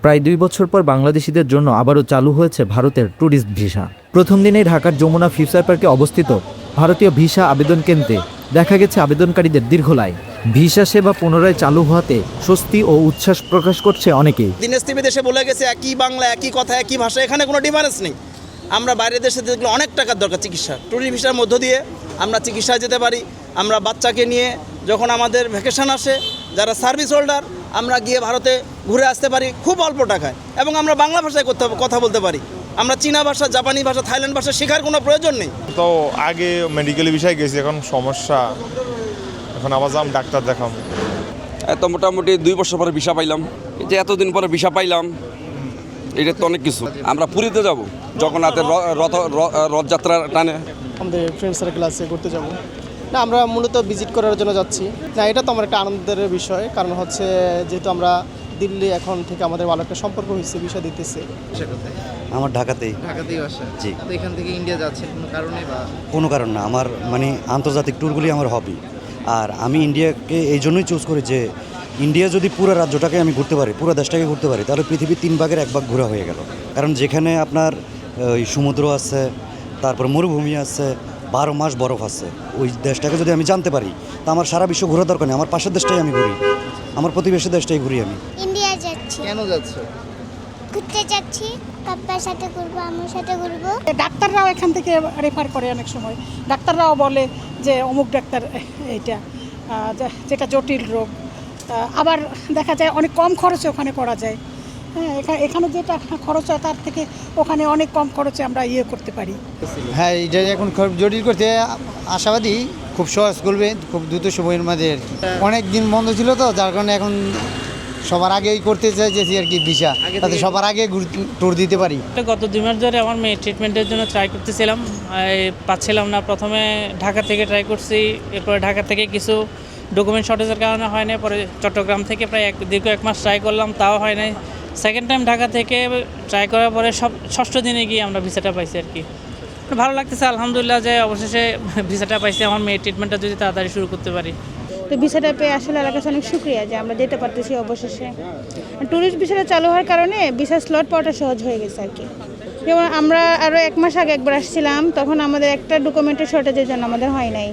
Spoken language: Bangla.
প্রায় 2 বছর পর বাংলাদেশিদের জন্য আবারও চালু হয়েছে ভারতের ট্যুরিস্ট ভিসা। প্রথম দিনেই ঢাকার যমুনা ফিউচার পার্কে অবস্থিত ভারতীয় ভিসা আবেদন কেন্দ্রে দেখা গেছে আবেদনকারীদের দীর্ঘ লাইন। ভিসা সেবা পুনরায় চালু হওয়াতে স্বস্তি ও উচ্ছ্বাস প্রকাশ করছে অনেকেই। দিনেশ টিভি দেশে বলে গেছে একই বাংলা, একই কথা, একই ভাষা, এখানে কোনো ডিফারেন্স নেই। আমরা বাইরের দেশে দেখলে অনেক টাকার দরকার চিকিৎসা, ট্যুরিস্ট ভিসার মধ্য দিয়ে আমরা চিকিৎসায় যেতে পারি। আমরা বাচ্চাকে নিয়ে যখন আমাদের ভ্যাকেশন আসে, যারা সার্ভিস হোল্ডার, আমরা গিয়ে ভারতে ঘুরে আসতে পারি খুব অল্প টাকায়, এবং আমরা বাংলা ভাষায় কথা বলতে পারি। আমরা চীনা ভাষা, জাপানি ভাষা, থাইল্যান্ড ভাষা শেখার কোনো প্রয়োজন নেই। তো আগে মেডিকেল বিষয়ে গেছি, এখন সমস্যা, এখন আবার যাম ডাক্তার দেখাম। এত মোটামুটি 2 বছর পরে ভিসা পাইলাম। এই যে এতদিন পরে ভিসা পাইলাম, এটা তো অনেক কিছু। আমরা পুরীতে যাব জগন্নাথের রথযাত্রা টানে। আমাদের ফ্রেন্ড সার্কেল আছে, ঘুরতে যাব না, আমরা মূলত ভিজিট করার জন্য যাচ্ছি না। এটা তো আমার একটা আনন্দের বিষয়, কারণ হচ্ছে যেহেতু আমরা দিল্লি এখন থেকে আমাদের ভালো একটা সম্পর্ক হয়েছে, ভিসা দিতেছে। আমার ঢাকাতেই বাসা। জি। তো এখান থেকে ইন্ডিয়া যাচ্ছেন কোনো কারণে বা? কোনো কারণ না, আমার মানে আন্তর্জাতিক ট্যুরগুলি আমার হবি। আর আমি ইন্ডিয়াকে এই জন্যই চুজ করি যে ইন্ডিয়া যদি পুরো রাজ্যটাকে আমি ঘুরতে পারি, পুরো দেশটাকে ঘুরতে পারি, তাহলে পৃথিবীর 3 ভাগের 1 ভাগ ঘোরা হয়ে গেল। কারণ যেখানে আপনার ওই সমুদ্র আছে, তারপর মরুভূমি আছে, 12 মাস বরফ আছে, ওই দেশটাকে যদি আমি জানতে পারি, তা আমার সারা বিশ্ব ঘোরা দরকার নেই। আমার পাশের দেশটাই আমি ঘুরি, আমার প্রতিবেশী দেশটাই ঘুরি আমি। ইন্ডিয়া যাচ্ছি। কেন যাচ্ছ? ঘুরতে যাচ্ছি, পাপ্পার সাথে ঘুরবো, আম্মুর সাথে ঘুরবো। ডাক্তাররাও এখান থেকে রেফার করে অনেক সময়। ডাক্তাররাও বলে যে অমুক ডাক্তার এইটা যেটা জটিল রোগ, আবার দেখা যায় অনেক কম খরচে ওখানে করা যায়। হ্যাঁ, এখানে যেটা খরচ হয় তার থেকে ওখানে অনেক কম খরচে আমরা করতে পারি। হ্যাঁ, এটা এখন খুব জটিল করতে আশাবাদী, খুব সহজ করবে, খুব দ্রুত সময়ের মধ্যে আর কি। অনেক দিন বন্ধ ছিল তো, যার কারণে এখন সবার আগেই করতে চাইছি আর কি ভিসা, তাতে সবার আগে ট্যুর দিতে পারি। গত 2 মাস ধরে আমার মেয়ে ট্রিটমেন্টের জন্য ট্রাই করতেছিলাম, পাচ্ছিলাম না। প্রথমে ঢাকা থেকে ট্রাই করছি, এরপরে ঢাকা থেকে কিছু ডকুমেন্ট শর্টেজের কারণে হয় নাই। পরে চট্টগ্রাম থেকে প্রায় দীর্ঘ 1 মাস ট্রাই করলাম, তাও হয় নাই। সেকেন্ড টাইম ঢাকা থেকে ট্রাই করার পরে ষষ্ঠ দিনে গিয়ে আমরা ভিসাটা পাইছি আর কি। ভালো লাগতেছে আলহামদুলিল্লাহ যে অবশেষে ভিসাটা পাইছি। আমার মেয়ের ট্রিটমেন্টটা যদি তাড়াতাড়ি শুরু করতে পারি। তো ভিসাটা পেয়ে আসলে এলাকার কাছে অনেক শুক্রিয়া যে আমরা যেতে পারতেছি অবশেষে। ট্যুরিস্ট ভিসাটা চালু হওয়ার কারণে ভিসা স্লট পাওয়াটা সহজ হয়ে গেছে আর কি। যেমন আমরা আরও 1 মাস আগে একবার আসছিলাম, তখন আমাদের একটা ডকুমেন্টের শর্টেজের জন্য আমাদের হয় নাই।